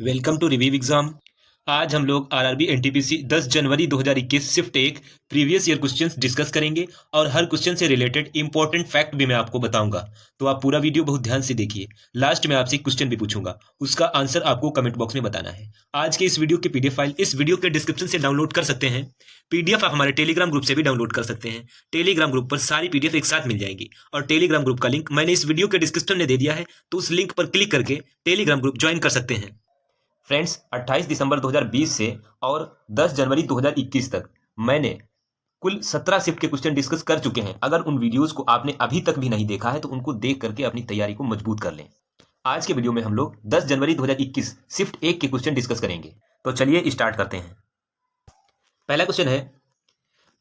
Welcome to review exam. आज हम लोग आरआरबी एनटीपीसी 10 जनवरी 2021 शिफ्ट एक प्रीवियस ईयर क्वेश्चंस डिस्कस करेंगे और हर क्वेश्चन से रिलेटेड इंपॉर्टेंट फैक्ट भी मैं आपको बताऊंगा। तो आप पूरा वीडियो बहुत ध्यान से देखिए। लास्ट में आपसे एक क्वेश्चन भी पूछूंगा, उसका आंसर आपको कमेंट बॉक्स में बताना है। आज के इस वीडियो की पीडीएफ फाइल इस वीडियो के डिस्क्रिप्शन से डाउनलोड कर सकते हैं। पीडीएफ आप हमारे टेलीग्राम ग्रुप से भी डाउनलोड कर सकते हैं। टेलीग्राम ग्रुप पर सारी पीडीएफ एक साथ मिल जाएंगी और टेलीग्राम ग्रुप का लिंक मैंने इस वीडियो के डिस्क्रिप्शन में दे दिया है, तो उस लिंक पर क्लिक करके टेलीग्राम ग्रुप ज्वाइन कर सकते हैं। फ्रेंड्स, 28 दिसंबर 2020 से और 10 जनवरी 2021 तक मैंने कुल 17 शिफ्ट के क्वेश्चन डिस्कस कर चुके हैं। अगर उन वीडियोस को आपने अभी तक भी नहीं देखा है तो उनको देख करके अपनी तैयारी को मजबूत कर लें। आज के वीडियो में हम लोग 10 जनवरी 2021 शिफ्ट एक के क्वेश्चन डिस्कस करेंगे। तो चलिए स्टार्ट करते हैं। पहला क्वेश्चन है,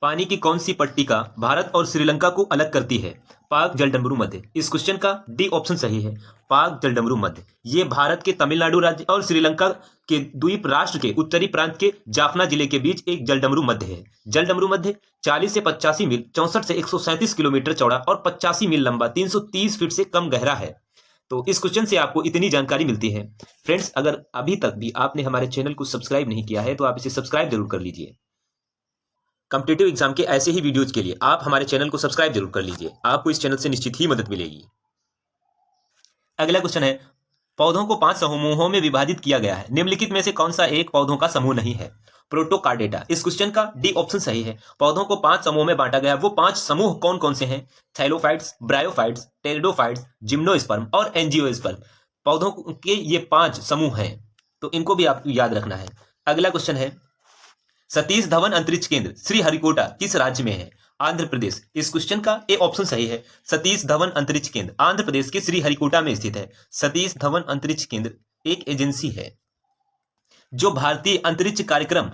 पानी की कौन सी पट्टिका भारत और श्रीलंका को अलग करती है? पाक जलडमरू मध्य। इस क्वेश्चन का डी ऑप्शन सही है, पाक जलडमरू मध्य। ये भारत के तमिलनाडु राज्य और श्रीलंका के द्वीप राष्ट्र के उत्तरी प्रांत के जाफना जिले के बीच एक जलडमरू मध्य है। जलडमरू मध्य 40 से 85 मील, 64 से 137 किलोमीटर चौड़ा और 85 मील लंबा, 330 फीट से कम गहरा है। तो इस क्वेश्चन से आपको इतनी जानकारी मिलती है। फ्रेंड्स, अगर अभी तक भी आपने हमारे चैनल को सब्सक्राइब नहीं किया है तो आप इसे सब्सक्राइब जरूर कर लीजिए। कॉम्पिटिटिव एग्जाम के ऐसे ही वीडियोज के लिए आप हमारे चैनल को सब्सक्राइब जरूर कर लीजिए। आपको इस चैनल से निश्चित ही मदद मिलेगी। अगला क्वेश्चन है, पौधों को 5 समूहों में विभाजित किया गया है। निम्नलिखित में से कौन सा एक पौधों का समूह नहीं है? प्रोटोकार्डेटा। इस क्वेश्चन का डी ऑप्शन सही है। पौधों को 5 समूह में बांटा गया है। वो 5 समूह कौन कौन से हैं? थैलोफाइट्स, ब्रायोफाइट्स, टेरिडोफाइट्स, जिम्नोस्पर्म और एंजियोस्पर्म। पौधों के ये 5 समूह हैं, तो इनको भी आपको याद रखना है। अगला क्वेश्चन है, सतीश धवन अंतरिक्ष केंद्र श्रीहरिकोटा किस राज्य में है? आंध्र प्रदेश। इस क्वेश्चन का ए ऑप्शन सही है। सतीश धवन अंतरिक्ष केंद्र आंध्र प्रदेश के श्रीहरिकोटा में स्थित है। सतीश धवन अंतरिक्ष केंद्र एक एजेंसी है जो भारतीय अंतरिक्ष कार्यक्रम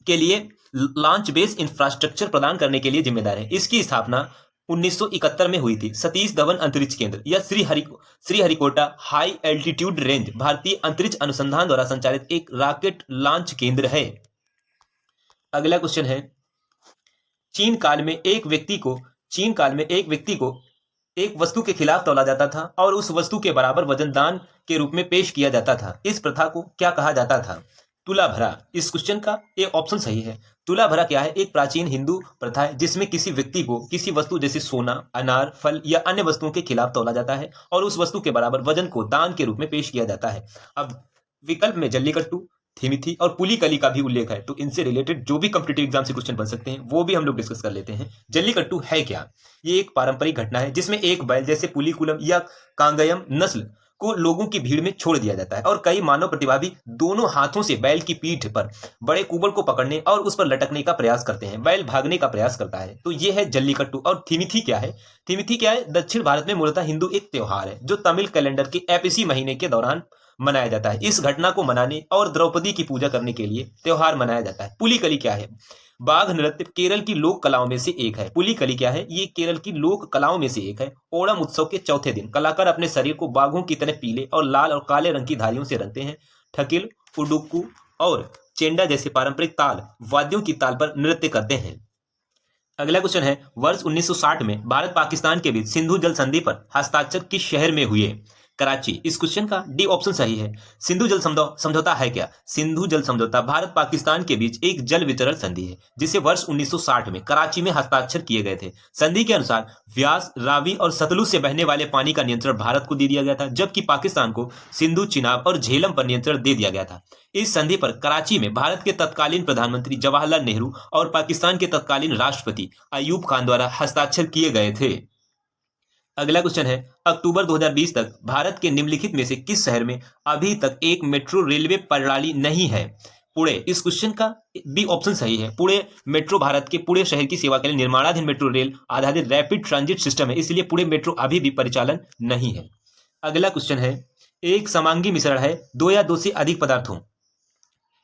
के लिए लॉन्च बेस इंफ्रास्ट्रक्चर प्रदान करने के लिए जिम्मेदार है। इसकी स्थापना 1971 में हुई थी। सतीश धवन अंतरिक्ष केंद्र या श्रीहरिकोटा हाई एल्टीट्यूड रेंज भारतीय अंतरिक्ष अनुसंधान द्वारा संचालित एक रॉकेट लॉन्च केंद्र है। अगला क्वेश्चन है, चीन काल में एक व्यक्ति को एक वस्तु के खिलाफ तौला जाता था और उस वस्तु के बराबर वजन दान के रूप में पेश किया जाता था। इस प्रथा को क्या कहा जाता था? तुला भरा। इस क्वेश्चन का ए ऑप्शन सही है। तुला भरा क्या है? एक प्राचीन हिंदू प्रथा है जिसमें किसी व्यक्ति को किसी वस्तु जैसे सोना, अनार, फल या अन्य वस्तुओं के खिलाफ तौला जाता है और उस वस्तु के बराबर वजन को दान के रूप में पेश किया जाता है। अब विकल्प में जल्लीकट्टू, थिमिथी और पुलिकली का भी उल्लेख है, तो इनसे रिलेटेड जो भी कॉम्पिटिटिव एग्जाम से क्वेश्चन बन सकते हैं वो भी हम लोग डिस्कस कर लेते हैं। जल्लीकट्टू है क्या? ये एक पारंपरिक घटना है जिसमें एक बैल जैसे पुलिकुलम या कांगयम नस्ल को लोगों की भीड़ में छोड़ दिया जाता है और कई मानव प्रतिभागी दोनों हाथों से बैल की पीठ पर बड़े कुबड़ को पकड़ने और उस पर लटकने का प्रयास करते हैं। बैल भागने का प्रयास करता है, तो ये है जल्लीकट्टू। और थिमिथी क्या है? थिमिथी क्या है? दक्षिण भारत में मूलतः हिंदू एक त्योहार है जो तमिल कैलेंडर के ऐपसी महीने के दौरान मनाया जाता है। इस घटना को मनाने और द्रौपदी की पूजा करने के लिए त्योहार मनाया जाता है। पुलिकली क्या है? बाघ नृत्य केरल की लोक कलाओं में से एक है। पुलिकली क्या है? ये केरल की लोक कलाओं में से एक है। ओणम उत्सव के चौथे दिन कलाकार अपने शरीर को बाघों की तरह पीले और लाल और काले रंग की धारियों से रंगते हैं। ठकिल, उडुक्कू और चेंडा जैसे पारंपरिक ताल वाद्यों की ताल पर नृत्य करते हैं। अगला क्वेश्चन है, वर्ष 1960 में भारत पाकिस्तान के बीच सिंधु जल संधि पर हस्ताक्षर किस शहर में हुए? कराची। इस क्वेश्चन का डी ऑप्शन सही है। सिंधु जल समझौता है क्या? सिंधु जल समझौता भारत पाकिस्तान के बीच एक जल वितरण संधि है जिसे वर्ष 1960 में कराची में हस्ताक्षर किए गए थे। संधि के अनुसार व्यास, रावी और सतलुज से बहने वाले पानी का नियंत्रण भारत को दे दिया गया था, जबकि पाकिस्तान को सिंधु, चिनाब और झेलम पर नियंत्रण दे दिया गया था। इस संधि पर कराची में भारत के तत्कालीन प्रधानमंत्री जवाहरलाल नेहरू और पाकिस्तान के तत्कालीन राष्ट्रपति अयूब खान द्वारा हस्ताक्षर किए गए थे। अगला क्वेश्चन है, अक्टूबर 2020 तक भारत के निम्नलिखित में से किस शहर में अभी तक एक मेट्रो रेलवे प्रणाली नहीं है? पुणे। इस क्वेश्चन का बी ऑप्शन सही है। पुणे मेट्रो भारत के पुणे शहर की सेवा के लिए निर्माणाधीन मेट्रो रेल आधारित रैपिड ट्रांजिट सिस्टम है, इसलिए पुणे मेट्रो अभी भी परिचालन नहीं है। अगला क्वेश्चन है, एक समांगी मिश्रण है 2 या 2 से अधिक पदार्थों,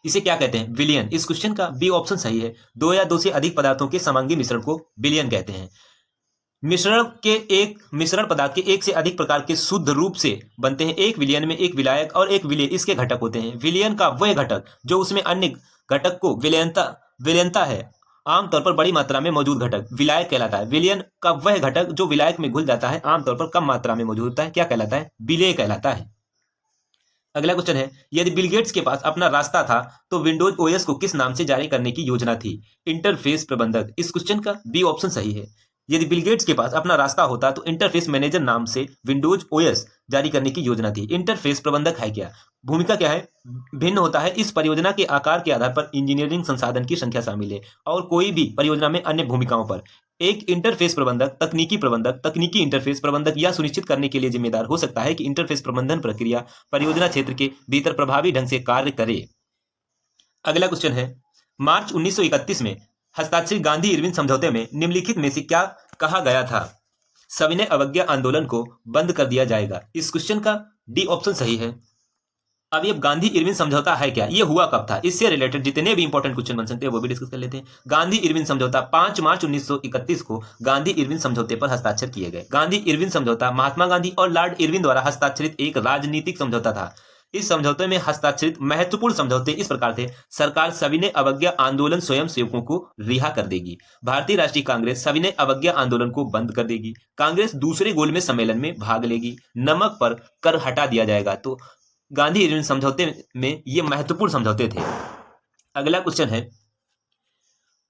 इसे क्या कहते हैं? विलयन। इस क्वेश्चन का बी ऑप्शन सही है। 2 या 2 से अधिक पदार्थों के समांगी मिश्रण को विलयन कहते हैं। मिश्रण पदार्थ के एक से अधिक प्रकार के शुद्ध रूप से बनते हैं। एक विलयन में एक विलायक और एक विलेय इसके घटक होते हैं। विलयन का वह घटक जो उसमें अन्य घटक को विलयनता है, आमतौर पर बड़ी मात्रा में मौजूद घटक विलायक कहलाता है। विलयन का वह घटक जो विलायक में घुल जाता है, आमतौर पर कम मात्रा में मौजूद होता है, क्या कहलाता है? विलेय कहलाता है। अगला क्वेश्चन है, यदि बिल गेट्स के पास अपना रास्ता था तो विंडोज ओएस को किस नाम से जारी करने की योजना थी? इंटरफेस प्रबंधक। इस क्वेश्चन का बी ऑप्शन सही है। यदि बिल गेट्स के पास अपना रास्ता होता तो इंटरफेस मैनेजर नाम से विंडोज ओएस जारी करने की योजना थी। इंटरफेस प्रबंधक है क्या? भूमिका क्या है? भिन्न होता है। इस परियोजना के आकार के आधार पर इंजीनियरिंग संसाधन की संख्या शामिल है और कोई भी परियोजना में अन्य भूमिकाओं पर। एक इंटरफेस प्रबंधक तकनीकी इंटरफेस प्रबंधक यह सुनिश्चित करने के लिए जिम्मेदार हो सकता है कि इंटरफेस प्रबंधन प्रक्रिया परियोजना क्षेत्र के भीतर प्रभावी ढंग से कार्य करे। अगला क्वेश्चन है, मार्च 1931 में हस्ताक्षरित गांधी इरविन समझौते में निम्नलिखित में से क्या कहा गया था? सविनय अवज्ञा आंदोलन को बंद कर दिया जाएगा। इस क्वेश्चन का डी ऑप्शन सही है। अब ये गांधी इरविन समझौता है क्या? ये हुआ कब था? इससे रिलेटेड जितने भी इंपॉर्टेंट क्वेश्चन बन सकते हैं वो भी डिस्कस कर लेते हैं। गांधी इरविन समझौता 5 मार्च 1931 को गांधी इरविन समझौते पर हस्ताक्षर किए गए। गांधी इरविन समझौता महात्मा गांधी और लॉर्ड इरविन द्वारा हस्ताक्षरित एक राजनीतिक समझौता था। इस समझौते में हस्ताक्षरित महत्वपूर्ण समझौते इस प्रकार थे। सरकार सविनय अवज्ञा आंदोलन स्वयं सेवकों को रिहा कर देगी। भारतीय राष्ट्रीय कांग्रेस सविनय अवज्ञा आंदोलन को बंद कर देगी। कांग्रेस दूसरे गोलमेज सम्मेलन में भाग लेगी। नमक पर कर हटा दिया जाएगा। तो गांधी इरविन समझौते में ये महत्वपूर्ण समझौते थे। अगला क्वेश्चन है,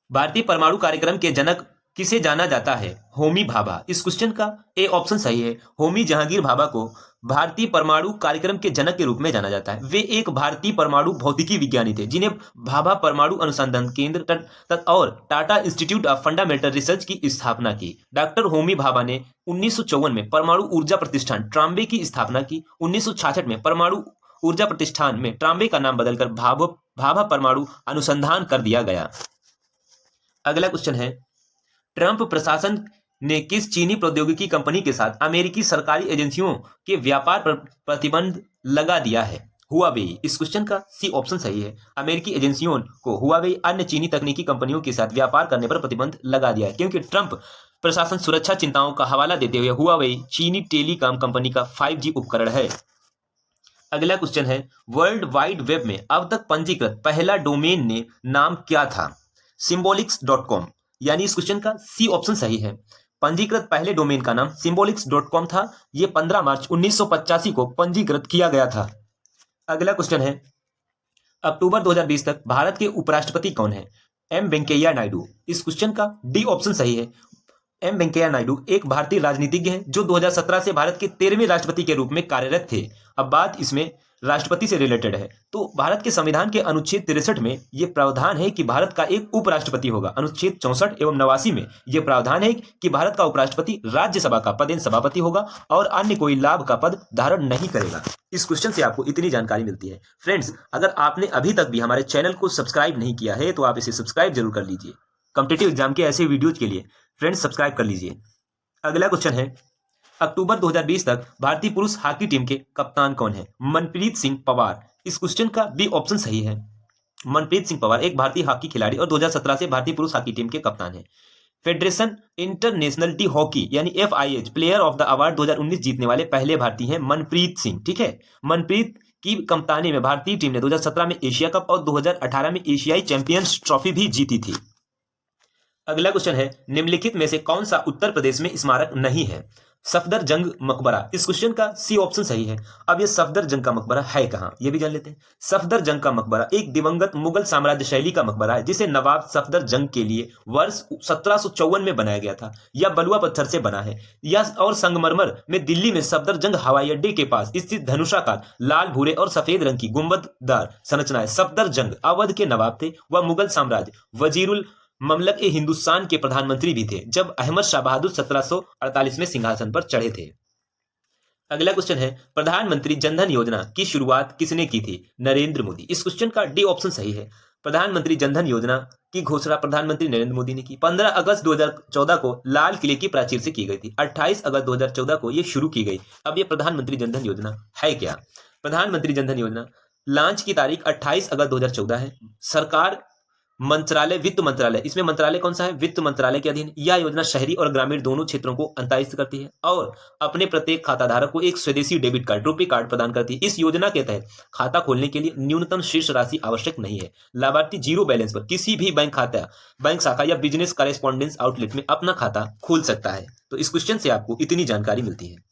भारतीय परमाणु कार्यक्रम के जनक किसे जाना जाता है? होमी भाभा। इस क्वेश्चन का ए ऑप्शन सही है। होमी जहांगीर भाभा को भारतीय परमाणु कार्यक्रम के जनक के रूप में जाना जाता है। वे एक भारतीय परमाणु भौतिकी विज्ञानी थे जिन्हें भाभा परमाणु अनुसंधान केंद्र और Tata institute of fundamental research की स्थापना की। डॉक्टर होमी भाभा ने 1954 में परमाणु ऊर्जा प्रतिष्ठान ट्राम्बे की स्थापना की। 1966 में परमाणु ऊर्जा प्रतिष्ठान में ट्राम्बे का नाम बदलकर भाभा परमाणु अनुसंधान कर दिया गया। अगला क्वेश्चन है, ट्रंप प्रशासन ने किस चीनी प्रौद्योगिकी कंपनी के साथ अमेरिकी सरकारी एजेंसियों के व्यापार पर प्रतिबंध लगा दिया है? हुआवेई। इस क्वेश्चन का सी ऑप्शन सही है। अमेरिकी एजेंसियों को हुआवेई अन्य चीनी तकनीकी कंपनियों के साथ व्यापार करने पर प्रतिबंध लगा दिया है क्योंकि ट्रंप प्रशासन सुरक्षा चिंताओं का हवाला देते हुए हुआवेई चीनी टेलीकॉम कंपनी का 5G उपकरण है। अगला क्वेश्चन है, वर्ल्ड वाइड वेब में अब तक पंजीकृत पहला डोमेन ने नाम क्या था? symbolics.com। यानी इस क्वेश्चन का सी ऑप्शन सही है। पंजीकृत पहले डोमेन का नाम symbolics.com था। यह 15 मार्च 1985 को पंजीकृत किया गया था। अगला क्वेश्चन है, अक्टूबर 2020 तक भारत के उपराष्ट्रपति कौन है? एम वेंकैया नायडू। इस क्वेश्चन का डी ऑप्शन सही है। एम वेंकैया नायडू एक भारतीय राजनीतिज्ञ हैं जो 2017 से भारत के 13वें राष्ट्रपति के रूप में कार्यरत थे। अब बात इसमें राष्ट्रपति से रिलेटेड है। तो भारत के संविधान के अनुच्छेद 63 में यह प्रावधान है कि भारत का एक उपराष्ट्रपति होगा। अनुच्छेद 64 एवं 89 में यह प्रावधान है कि भारत का उपराष्ट्रपति राज्यसभा का पदेन सभापति होगा और अन्य कोई लाभ का पद धारण नहीं करेगा। इस क्वेश्चन से आपको इतनी जानकारी मिलती है। फ्रेंड्स, अगर आपने अभी तक भी हमारे चैनल को सब्सक्राइब नहीं किया है तो आप इसे सब्सक्राइब जरूर कर लीजिए। कॉम्पिटिटिव एग्जाम के ऐसे वीडियोज के लिए फ्रेंड्स सब्सक्राइब कर लीजिए। अगला क्वेश्चन है, अक्टूबर 2020 तक भारतीय पुरुष हॉकी टीम के कप्तान कौन है? मनप्रीत सिंह पंवार। इस क्वेश्चन का बी ऑप्शन सही है। मनप्रीत सिंह पंवार एक भारतीय हॉकी खिलाड़ी और 2017 से भारतीय पुरुष हॉकी टीम के कप्तान हैं। फेडरेशन इंटरनेशनल डी हॉकी यानी FIH player of the award 2019 जीतने वाले पहले भारतीय हैं मनप्रीत सिंह। ठीक है, मनप्रीत की कप्तानी में भारतीय टीम ने 2017 में एशिया कप और 2018 में एशियाई चैंपियंस ट्रॉफी भी जीती थी। अगला क्वेश्चन है, निम्नलिखित में से कौन सा उत्तर प्रदेश में स्मारक नहीं है? सफदरजंग मकबरा। इस क्वेश्चन का सी ऑप्शन सही है। अब ये सफदरजंग का मकबरा है कहाँ, ये भी जान लेते हैं। सफदरजंग का मकबरा एक दिवंगत मुगल साम्राज्य शैली का मकबरा है जिसे नवाब सफदरजंग के लिए वर्ष 1754 में बनाया गया था। यह बलुआ पत्थर से बना है। यह और संगमरमर में दिल्ली में सफदरजंग हवाई अड्डे के पास स्थित धनुषाकार लाल भूरे और सफेद रंग की गुंबददार संरचना है। सफदरजंग अवध के नवाब थे। वह मुगल साम्राज्य वजीरुल ममलक ए हिंदुस्तान के प्रधानमंत्री भी थे जब अहमद शाह बहादुर 1748 में सिंहासन पर चढ़े थे। अगला क्वेश्चन है, प्रधानमंत्री जनधन योजना की शुरुआत किसने की थी? नरेंद्र मोदी। इस क्वेश्चन का डी ऑप्शन सही है। प्रधानमंत्री जनधन योजना की घोषणा प्रधानमंत्री नरेंद्र मोदी ने की। 15 अगस्त 2014 को लाल किले की प्राचीर से की गई थी। 28 अगस्त 2014 को यह शुरू की गई। अब यह प्रधानमंत्री जनधन योजना है क्या? प्रधानमंत्री जनधन योजना लॉन्च की तारीख 28 अगस्त 2014 है। सरकार मंत्रालय वित्त मंत्रालय, इसमें मंत्रालय कौन सा है? वित्त मंत्रालय के अधीन। यह योजना शहरी और ग्रामीण दोनों क्षेत्रों को अंतर्निहित करती है और अपने प्रत्येक खाताधारक को एक स्वदेशी डेबिट कार्ड रुपे कार्ड प्रदान करती है। इस योजना के तहत खाता खोलने के लिए न्यूनतम शीर्ष राशि आवश्यक नहीं है। लाभार्थी जीरो बैलेंस पर किसी भी बैंक शाखा या बिजनेस करेस्पॉन्डेंस आउटलेट में अपना खाता खोल सकता है। तो इस क्वेश्चन से आपको इतनी जानकारी मिलती है।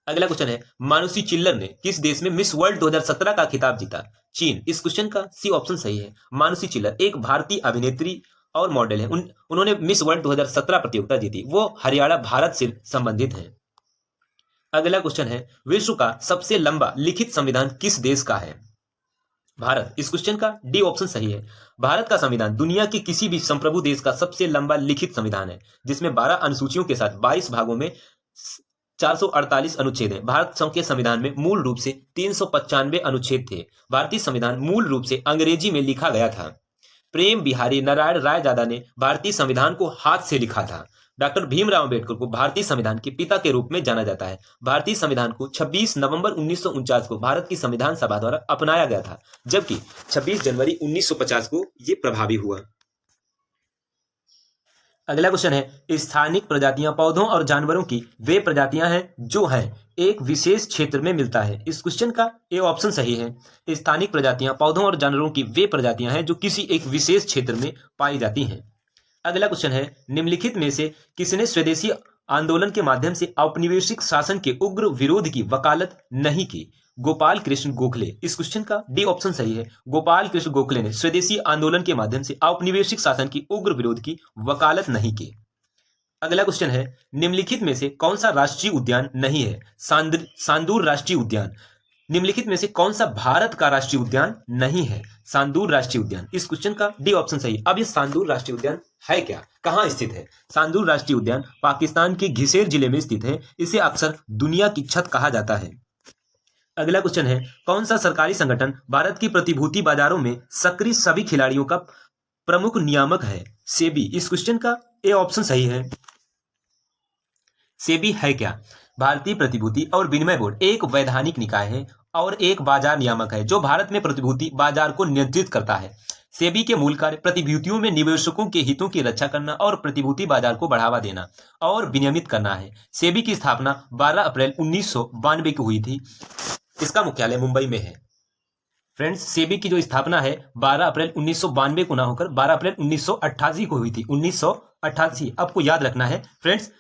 अगला क्वेश्चन है, मानुषी चिल्लर ने किस देश में मिस वर्ल्ड 2017 का खिताब जीता? चीन। इस क्वेश्चन का सी ऑप्शन सही है। मानुषी चिल्लर एक भारतीय अभिनेत्री और मॉडल है। उन्होंने मिस वर्ल्ड 2017 प्रतियोगिता जीती। वो हरियाणा, भारत से संबंधित है। अगला क्वेश्चन है, विश्व का सबसे लंबा लिखित संविधान किस देश का है? भारत। इस क्वेश्चन का डी ऑप्शन सही है। भारत का संविधान दुनिया के किसी भी संप्रभु देश का सबसे लंबा लिखित संविधान है, जिसमें 12 अनुसूचियों के साथ 22 भागों में 448 अनुच्छेद हैं। भारत के संविधान में मूल रूप से 395 अनुच्छेद थे। भारतीय संविधान मूल रूप से अंग्रेजी में लिखा गया था। प्रेम बिहारी नारायण रायजादा ने भारतीय संविधान को हाथ से लिखा था। डॉक्टर भीमराव अंबेडकर को भारतीय संविधान के पिता के रूप में जाना जाता है। भारतीय संविधान को 26 नवंबर 1949 को भारत की संविधान सभा द्वारा अपनाया गया था, जबकि 26 जनवरी 1950 को यह प्रभावी हुआ। अगला क्वेश्चन है, स्थानिक प्रजातियां पौधों और जानवरों की वे प्रजातियां हैं जो हैं एक विशेष क्षेत्र में मिलता है। इस क्वेश्चन का ए ऑप्शन सही है। स्थानिक प्रजातियां पौधों और जानवरों की वे प्रजातियां हैं जो किसी एक विशेष क्षेत्र में पाई जाती हैं। अगला क्वेश्चन है, निम्नलिखित में से किसने स्वदेशी आंदोलन के माध्यम से औपनिवेशिक शासन के उग्र विरोध की वकालत नहीं की? गोपाल कृष्ण गोखले। इस क्वेश्चन का डी ऑप्शन सही है। गोपाल कृष्ण गोखले ने स्वदेशी आंदोलन के माध्यम से औपनिवेशिक शासन की उग्र विरोध की वकालत नहीं की। अगला क्वेश्चन है, निम्नलिखित में से कौन सा राष्ट्रीय उद्यान नहीं है? सांदूर राष्ट्रीय उद्यान। निम्नलिखित में से कौन सा भारत का राष्ट्रीय उद्यान नहीं है? सांदूर राष्ट्रीय उद्यान। इस क्वेश्चन का डी ऑप्शन सही है। अब ये सांदूर राष्ट्रीय उद्यान है क्या, कहां स्थित है? सांदूर राष्ट्रीय उद्यान पाकिस्तान के घिसेर जिले में स्थित है। इसे अक्सर दुनिया की छत कहा जाता है। अगला क्वेश्चन है, कौन सा सरकारी संगठन भारत की प्रतिभूति बाजारों में सक्रिय सभी खिलाड़ियों का प्रमुख नियामक है? सेबी। इस क्वेश्चन का ए ऑप्शन सही है। सेबी है क्या? भारतीय प्रतिभूति और विनिमय बोर्ड एक वैधानिक निकाय है और एक बाजार नियामक है जो भारत में प्रतिभूति बाजार को नियंत्रित करता है। सेबी के मूल कार्य प्रतिभूतियों में निवेशकों के हितों की रक्षा करना और प्रतिभूति बाजार को बढ़ावा देना और विनियमित करना है। सेबी की स्थापना 12 अप्रैल 1992 को हुई थी। इसका मुख्यालय मुंबई में है। फ्रेंड्स, सेबी की जो स्थापना है 12 अप्रैल 1992 को ना होकर 12 अप्रैल 1988 को हुई थी। 1988 आपको याद रखना है फ्रेंड्स।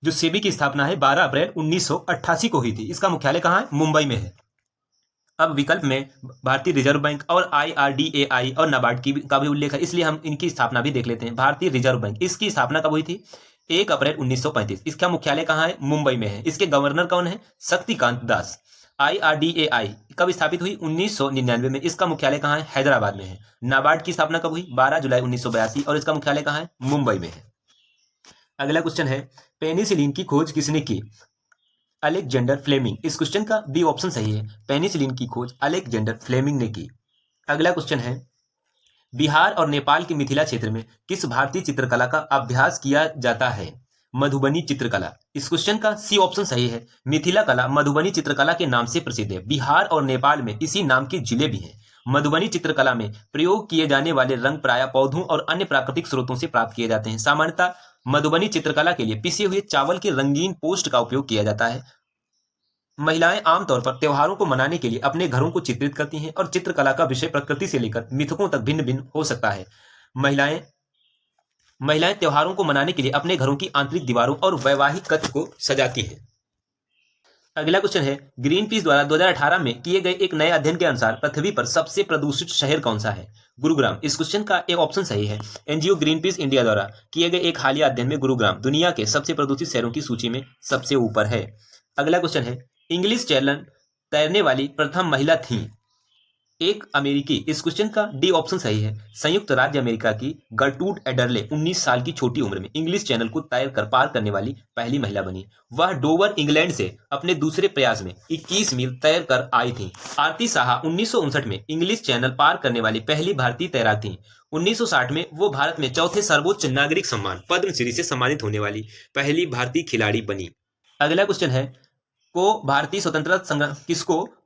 जो सेबी की स्थापना है 12 अप्रैल 1988 को हुई थी। इसका मुख्यालय कहाँ है? मुंबई में है। अब विकल्प में भारतीय रिजर्व बैंक और IRDAI और नाबार्ड का भी उल्लेख है, इसलिए हम इनकी स्थापना भी देख लेते हैं। भारतीय रिजर्व बैंक, इसकी स्थापना कब हुई थी? 1 अप्रैल 1935। इसका मुख्यालय कहाँ है? मुंबई में है। इसके गवर्नर कौन है? शक्तिकांत दास। IRDAI कब स्थापित हुई? 1999 में। इसका मुख्यालय कहाँ है? हैदराबाद में है। नाबार्ड की स्थापना कब हुई? 12 जुलाई 1982 और इसका मुख्यालय कहाँ है? मुंबई में है। अगला क्वेश्चन है, पेनिसिलिन की खोज किसने की? Alexander Fleming. इस क्वेश्चन का बी ऑप्शन सही है। पेनिसिलिन की खोज अलेक्जेंडर फ्लेमिंग ने की। अगला क्वेश्चन है, बिहार और नेपाल के मिथिला क्षेत्र में किस भारतीय चित्रकला का अभ्यास किया जाता है? मधुबनी चित्रकला। इस क्वेश्चन का सी ऑप्शन सही है। मिथिला कला मधुबनी चित्रकला के नाम से प्रसिद्ध है। बिहार और नेपाल में इसी नाम के जिले भी हैं। मधुबनी चित्रकला में प्रयोग किए जाने वाले रंग प्रायः पौधों और अन्य प्राकृतिक स्रोतों से प्राप्त किए जाते हैं। सामान्यतः मधुबनी चित्रकला के लिए पिसे हुए चावल के रंगीन पोस्ट का उपयोग किया जाता है। महिलाएं आमतौर पर त्योहारों को मनाने के लिए अपने घरों को चित्रित करती हैं और चित्रकला का विषय प्रकृति से लेकर मिथकों तक भिन्न भिन्न हो सकता है। महिलाएं त्योहारों को मनाने के लिए अपने घरों की आंतरिक दीवारों और वैवाहिक कक्ष को सजाती हैं। अगला क्वेश्चन है, ग्रीन पीस द्वारा 2018 में किए गए एक नए अध्ययन के अनुसार पृथ्वी पर सबसे प्रदूषित शहर कौन सा है? गुरुग्राम। इस क्वेश्चन का एक ऑप्शन सही है। एनजीओ ग्रीन पीस इंडिया द्वारा किए गए एक हालिया अध्ययन में गुरुग्राम दुनिया के सबसे प्रदूषित शहरों की सूची में सबसे ऊपर है। अगला क्वेश्चन है, इंग्लिश चैनल तैरने वाली प्रथम महिला थी? एक अमेरिकी। इस क्वेश्चन का डी ऑप्शन सही है। संयुक्त राज्य अमेरिका की गर्टूड एडरले 19 साल की छोटी उम्र में इंग्लिश चैनल को तैर कर पार करने वाली पहली महिला बनी। वह डोवर इंग्लैंड से अपने दूसरे प्रयास में 21 मील तैर कर आई थी। आरती साहा 1959 में इंग्लिश चैनल पार करने वाली पहली भारतीय तैराक थी। 1960 में वो भारत में चौथे सर्वोच्च नागरिक सम्मान पद्मश्री से सम्मानित होने वाली पहली भारतीय खिलाड़ी बनी। अगला क्वेश्चन है, किसको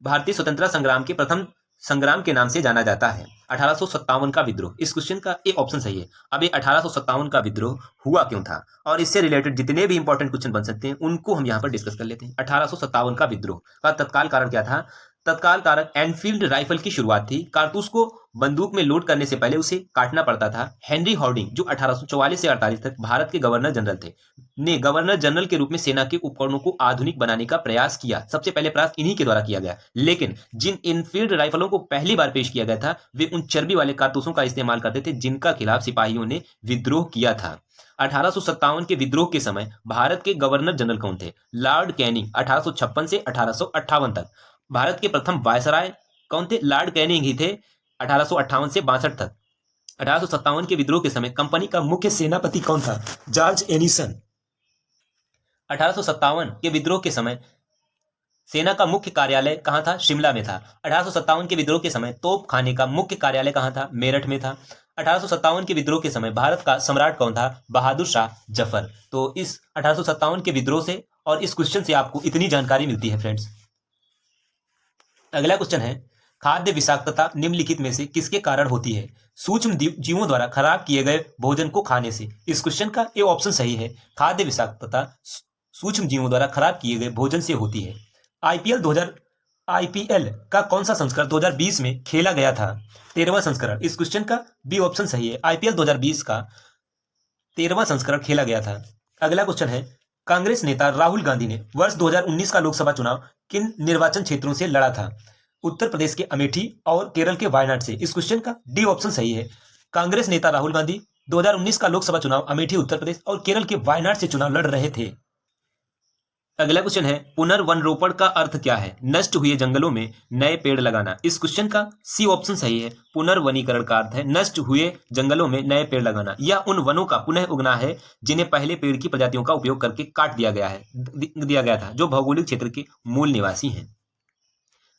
भारतीय स्वतंत्रता संग्राम के प्रथम संग्राम के नाम से जाना जाता है? 1857 का विद्रोह। इस क्वेश्चन का एक ऑप्शन सही है। अब ये 1857 का विद्रोह हुआ क्यों था और इससे रिलेटेड जितने भी इंपॉर्टेंट क्वेश्चन बन सकते हैं उनको हम यहाँ पर डिस्कस कर लेते हैं। 1857 का विद्रोह का तत्काल कारण क्या था? तत्काल कारक एनफील्ड राइफल की शुरुआत थी। कारतूस को बंदूक में लोड करने से पहले उसे काटना पड़ता था। हेनरी हॉर्डिंग, जो 1844 से 48 तक भारत के गवर्नर जनरल थे, ने गवर्नर जनरल के रूप में सेना के उपकरणों को आधुनिक बनाने का प्रयास किया। सबसे पहले प्रयास इन्हीं के द्वारा किया गया, लेकिन जिन इनफील्ड राइफलों को पहली बार पेश किया गया था वे उन चर्बी वाले कारतूसों का इस्तेमाल करते थे जिनका खिलाफ सिपाहियों ने विद्रोह किया था। 1857 के विद्रोह के समय भारत के गवर्नर जनरल कौन थे? Lord Canning. 1856 से 1858 तक भारत के प्रथम वायसराय कौन थे? लॉर्ड कैनिंग ही थे। 1858 से 62 तक। 1857 के विद्रोह के समय कंपनी का मुख्य सेनापति कौन था? George Ennison. 1857 के विद्रोह के समय सेना का मुख्य कार्यालय कहां था? शिमला में था। 1857 के विद्रोह के समय तोप खाने का मुख्य कार्यालय कहां था? मेरठ में था। 1857 के विद्रोह के समय भारत का सम्राट कौन था? बहादुर शाह जफर। तो इस 1857 के विद्रोह से और इस क्वेश्चन से आपको इतनी जानकारी मिलती है फ्रेंड्स। अगला क्वेश्चन है, खाद्य विषाक्तता निम्नलिखित में से किसके कारण होती है? सूक्ष्म जीवों द्वारा खराब किए गए भोजन को खाने से। इस क्वेश्चन का ये ऑप्शन सही है। खाद्य विषाक्तता सूक्ष्म जीवों द्वारा खराब किए गए भोजन से होती है। आईपीएल का कौन सा संस्करण 2020 में खेला गया था? 13वां संस्करण। इस क्वेश्चन का बी ऑप्शन सही है। आईपीएल 2020 का 13वां संस्करण खेला गया था। अगला क्वेश्चन है, कांग्रेस नेता राहुल गांधी ने वर्ष 2019 का लोकसभा चुनाव किन निर्वाचन क्षेत्रों से लड़ा था? उत्तर प्रदेश के अमेठी और केरल के वायनाड से। इस क्वेश्चन का डी ऑप्शन सही है। कांग्रेस नेता राहुल गांधी 2019 का लोकसभा चुनाव अमेठी उत्तर प्रदेश और केरल के वायनाड से चुनाव लड़ रहे थे। अगला क्वेश्चन है, पुनर्वनरोपण का अर्थ क्या है? नष्ट हुए जंगलों में नए पेड़ लगाना। इस क्वेश्चन का सी ऑप्शन सही है। पुनर्वनीकरण का अर्थ है नष्ट हुए जंगलों में नए पेड़ लगाना। यह उन वनों का पुनः उगना है जिन्हें पहले पेड़ की प्रजातियों का उपयोग करके काट दिया गया था, जो भौगोलिक क्षेत्र के मूल निवासी हैं।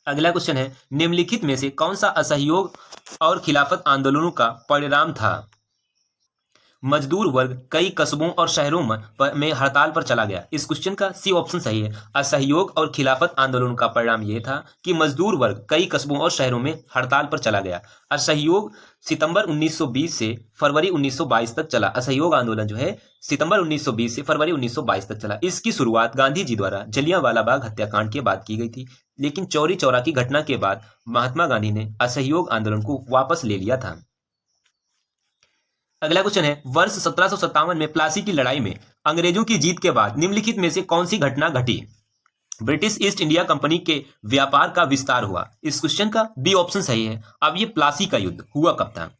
अगला क्वेश्चन है, निम्नलिखित में से कौन सा असहयोग और खिलाफत आंदोलनों का परिणाम था? मजदूर वर्ग कई कस्बों और शहरों में हड़ताल पर चला गया। इस क्वेश्चन का सी ऑप्शन सही है। असहयोग और खिलाफत आंदोलन का परिणाम यह था कि मजदूर वर्ग कई कस्बों और शहरों में हड़ताल पर चला गया। असहयोग सितंबर 1920 से फरवरी 1922 तक चला। असहयोग आंदोलन जो है सितंबर 1920 से फरवरी 1922 तक चला। इसकी शुरुआत गांधी जी द्वारा जलियांवाला बाग हत्याकांड के बाद की गई थी, लेकिन चौरी चौरा की घटना के बाद महात्मा गांधी ने असहयोग आंदोलन को वापस ले लिया था। अगला क्वेश्चन है, वर्ष 1757 में प्लासी की लड़ाई में अंग्रेजों की जीत के बाद निम्नलिखित में से कौन सी घटना घटी? ब्रिटिश ईस्ट इंडिया कंपनी के व्यापार का विस्तार हुआ। इस क्वेश्चन का बी ऑप्शन सही है। अब ये प्लासी का युद्ध हुआ कब था?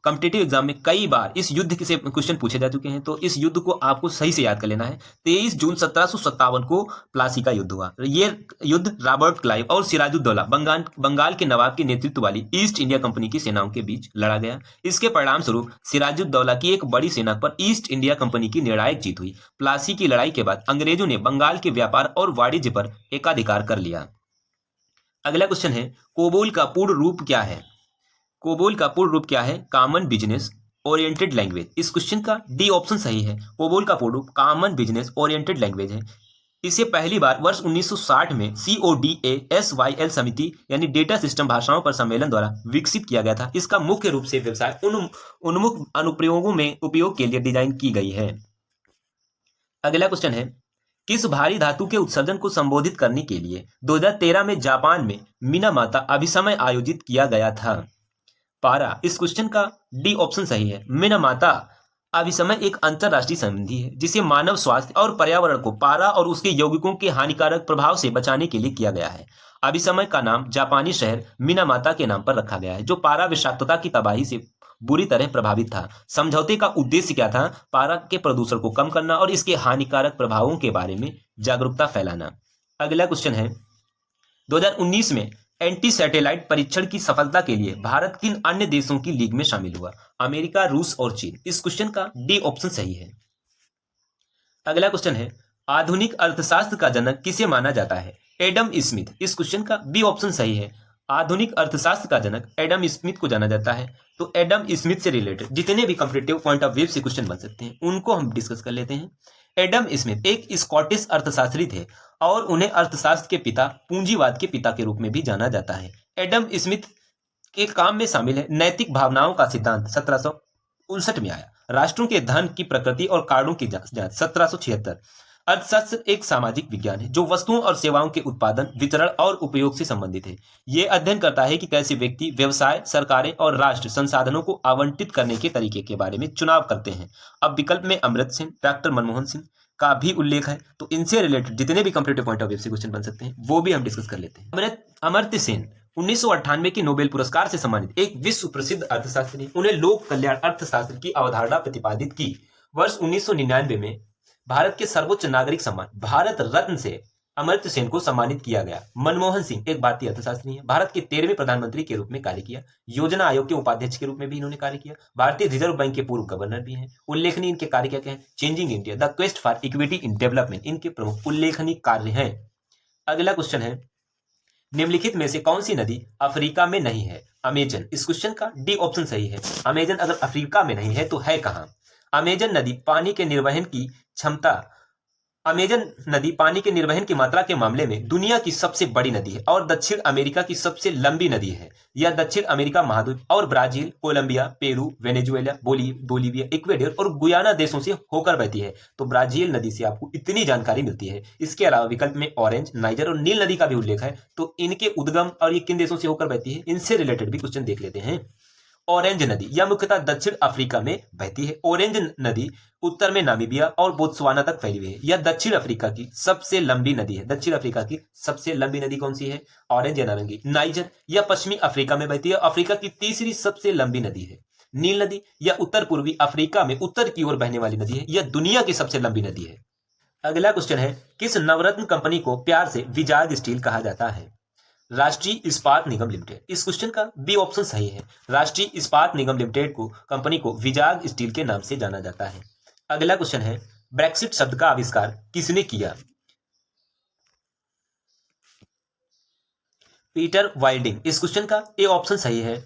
कॉम्पिटिटिव एग्जाम में कई बार इस युद्ध से क्वेश्चन पूछे जा चुके हैं, तो इस युद्ध को आपको सही से याद कर लेना है। 23 जून 1757 को प्लासी का युद्ध हुआ। ये युद्ध रॉबर्ट क्लाइव और सिराजुद्दौला बंगाल के नवाब के नेतृत्व वाली ईस्ट इंडिया कंपनी की सेनाओं के बीच लड़ा गया। इसके परिणाम स्वरूप सिराजुद्दौला की एक बड़ी सेना पर ईस्ट इंडिया कंपनी की निर्णायक जीत हुई। प्लासी की लड़ाई के बाद अंग्रेजों ने बंगाल के व्यापार और वाणिज्य पर एकाधिकार कर लिया। अगला क्वेश्चन है, कोबोल का पूर्ण रूप क्या है? कोबोल का पूर्ण रूप क्या है? Common business oriented language. इस क्वेश्चन का डी ऑप्शन सही है। कोबोल का पूर्ण रूप कॉमन बिजनेस ओरिएंटेड लैंग्वेज है। इसे पहली बार वर्ष 1960 में CODASYL समिति यानी डेटा सिस्टम भाषाओं पर सम्मेलन द्वारा विकसित किया गया था। इसका मुख्य रूप से व्यवसाय उन्मुख अनुप्रयोगों में उपयोग के लिए डिजाइन की गई है। अगला क्वेश्चन है, किस भारी धातु के उत्सर्जन को संबोधित करने के लिए 2013 में जापान में मिनामाता अभिसमय आयोजित किया गया था? पारा। इस क्वेश्चन का डी ऑप्शन सही है। मिनामाता अभिसमय एक अंतरराष्ट्रीय संधि है जिसे मानव स्वास्थ्य और पर्यावरण को पारा और उसके यौगिकों के हानिकारक प्रभाव से बचाने के लिए किया गया है। अभिसमय का नाम जापानी शहर मिनामाता के नाम पर रखा गया है, जो पारा विषाक्तता की तबाही से बुरी तरह प्रभावित था। समझौते का उद्देश्य क्या था? पारा के प्रदूषण को कम करना और इसके हानिकारक प्रभावों के बारे में जागरूकता फैलाना। अगला क्वेश्चन है, 2019 में एंटी सैटेलाइट परीक्षण की सफलता के लिए भारत किन अन्य देशों की लीग में शामिल हुआ? अमेरिका, रूस और चीन। इस क्वेश्चन का डी ऑप्शन सही है। अगला क्वेश्चन है, आधुनिक अर्थशास्त्र का जनक किसे माना जाता है? Adam Smith. इस क्वेश्चन का बी ऑप्शन सही है। आधुनिक अर्थशास्त्र का जनक एडम स्मिथ को जाना जाता है। तो एडम स्मिथ से रिलेटेड जितने भी कॉम्पिटिटिव पॉइंट ऑफ व्यू से क्वेश्चन बन सकते हैं उनको हम डिस्कस कर लेते हैं। एडम स्मिथ एक स्कॉटिश अर्थशास्त्री थे और उन्हें अर्थशास्त्र के पिता, पूंजीवाद के पिता के रूप में भी जाना जाता है। एडम स्मिथ के काम में शामिल है नैतिक भावनाओं का सिद्धांत 1759 में आया। राष्ट्रों के धन की प्रकृति और कारणों की जांच 1776। अर्थशास्त्र एक सामाजिक विज्ञान है जो वस्तुओं और सेवाओं के उत्पादन, वितरण और उपयोग से संबंधित है। ये अध्ययन करता है कि कैसे व्यक्ति, व्यवसाय, सरकारें और राष्ट्र संसाधनों को आवंटित करने के तरीके के बारे में चुनाव करते हैं। अब विकल्प में अमर्त्य सेन, डॉक्टर मनमोहन सिंह का भी उल्लेख है, तो इनसे रिलेटेड जितने भी कंपैरेटिव पॉइंट ऑफ व्यू से क्वेश्चन बन सकते हैं वो भी हम डिस्कस कर लेते हैं। अमर्त्य सेन 1998 की नोबेल पुरस्कार से सम्मानित एक विश्व प्रसिद्ध अर्थशास्त्री, उन्हें लोक कल्याण अर्थशास्त्र की अवधारणा प्रतिपादित की। वर्ष 1999 में भारत के सर्वोच्च नागरिक सम्मान भारत रत्न से अमर्त्य सेन को सम्मानित किया गया। मनमोहन सिंह एक भारतीय अर्थशास्त्री हैं, भारत के 13वें प्रधानमंत्री के रूप में कार्य किया। योजना आयोग के उपाध्यक्ष के रूप में भी इन्होंने कार्य किया। भारतीय रिजर्व बैंक के पूर्व गवर्नर भी हैं। उल्लेखनीय इनके कार्य क्या क्या हैं? Changing India, the quest for equity in development इनके प्रमुख उल्लेखनीय कार्य हैं। अगला क्वेश्चन है, निम्नलिखित में से कौन सी नदी अफ्रीका में नहीं है? अमेजन। इस क्वेश्चन का डी ऑप्शन सही है। अमेजन अगर अफ्रीका में नहीं है तो है कहां? अमेजन नदी पानी के निर्वहन की क्षमता, अमेजन नदी पानी के निर्वहन की मात्रा के मामले में दुनिया की सबसे बड़ी नदी है और दक्षिण अमेरिका की सबसे लंबी नदी है। यह दक्षिण अमेरिका महाद्वीप और Brazil, Colombia, Peru, Venezuela, Bolivia, Ecuador और गुयाना देशों से होकर बहती है। तो ब्राजील नदी से आपको इतनी जानकारी मिलती है। इसके अलावा विकल्प में ऑरेंज, नाइजर और नील नदी का भी उल्लेख है। तो इनके उद्गम और ये किन देशों से होकर बहती है, इनसे रिलेटेड भी क्वेश्चन देख लेते हैं। ऑरेंज नदी यह मुख्यतः दक्षिण अफ्रीका में बहती है। ऑरेंज नदी उत्तर में नामीबिया और बोत्सवाना तक फैली हुई है। यह दक्षिण अफ्रीका की सबसे लंबी नदी है। दक्षिण अफ्रीका की सबसे लंबी नदी कौन सी है? ऑरेंज या नारंगी। नाइजर यह पश्चिमी अफ्रीका में बहती है, अफ्रीका की तीसरी सबसे लंबी नदी है। नील नदी यह उत्तर पूर्वी अफ्रीका में उत्तर की ओर बहने वाली नदी है। यह दुनिया की सबसे लंबी नदी है। अगला क्वेश्चन है, किस नवरत्न कंपनी को प्यार से विजाग स्टील कहा जाता है? राष्ट्रीय इस्पात निगम लिमिटेड। इस क्वेश्चन का बी ऑप्शन सही है। राष्ट्रीय इस्पात निगम लिमिटेड को कंपनी को विजाग स्टील के नाम से जाना जाता है। अगला क्वेश्चन है, ब्रेक्सिट शब्द का आविष्कार किसने किया? पीटर वाइल्डिंग। इस क्वेश्चन का ए ऑप्शन सही है।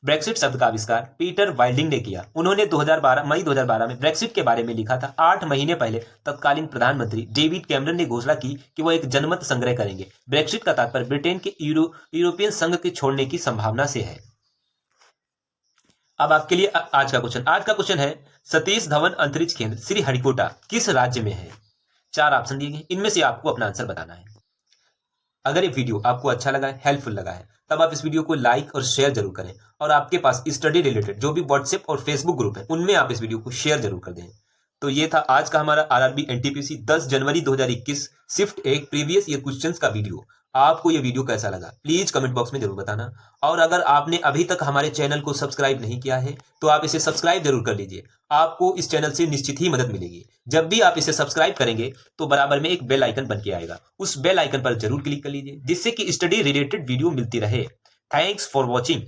ब्रेक्सिट शब्द का आविष्कार पीटर वाइल्डिंग ने किया। उन्होंने मई 2012 में ब्रेक्सिट के बारे में लिखा था। 8 महीने पहले तत्कालीन प्रधानमंत्री डेविड कैमरन ने घोषणा की कि वो एक जनमत संग्रह करेंगे। ब्रेक्सिट का तात्पर्य ब्रिटेन के यूरोपियन संघ के छोड़ने की संभावना से है। अब आपके लिए आज का क्वेश्चन है, सतीश धवन अंतरिक्ष केंद्र श्रीहरिकोटा किस राज्य में है? 4 ऑप्शन दिए गए, इनमें से आपको अपना आंसर बताना है। अगर ये वीडियो आपको अच्छा लगा है, हेल्पफुल लगा है, तब आप इस वीडियो को लाइक और शेयर जरूर करें और आपके पास स्टडी रिलेटेड जो भी व्हाट्सएप और फेसबुक ग्रुप है उनमें आप इस वीडियो को शेयर जरूर कर दें। तो ये था आज का हमारा आरआरबी एनटीपीसी 10 जनवरी 2021 शिफ्ट 1 प्रीवियस ईयर क्वेश्चंस का वीडियो। आपको ये वीडियो कैसा लगा प्लीज कमेंट बॉक्स में जरूर बताना। और अगर आपने अभी तक हमारे चैनल को सब्सक्राइब नहीं किया है तो आप इसे सब्सक्राइब जरूर कर लीजिए। आपको इस चैनल से निश्चित ही मदद मिलेगी। जब भी आप इसे सब्सक्राइब करेंगे तो बराबर में एक बेल आइकन बन के आएगा, उस बेल आइकन पर जरूर क्लिक कर लीजिए जिससे कि स्टडी रिलेटेड वीडियो मिलती रहे। Thanks for watching.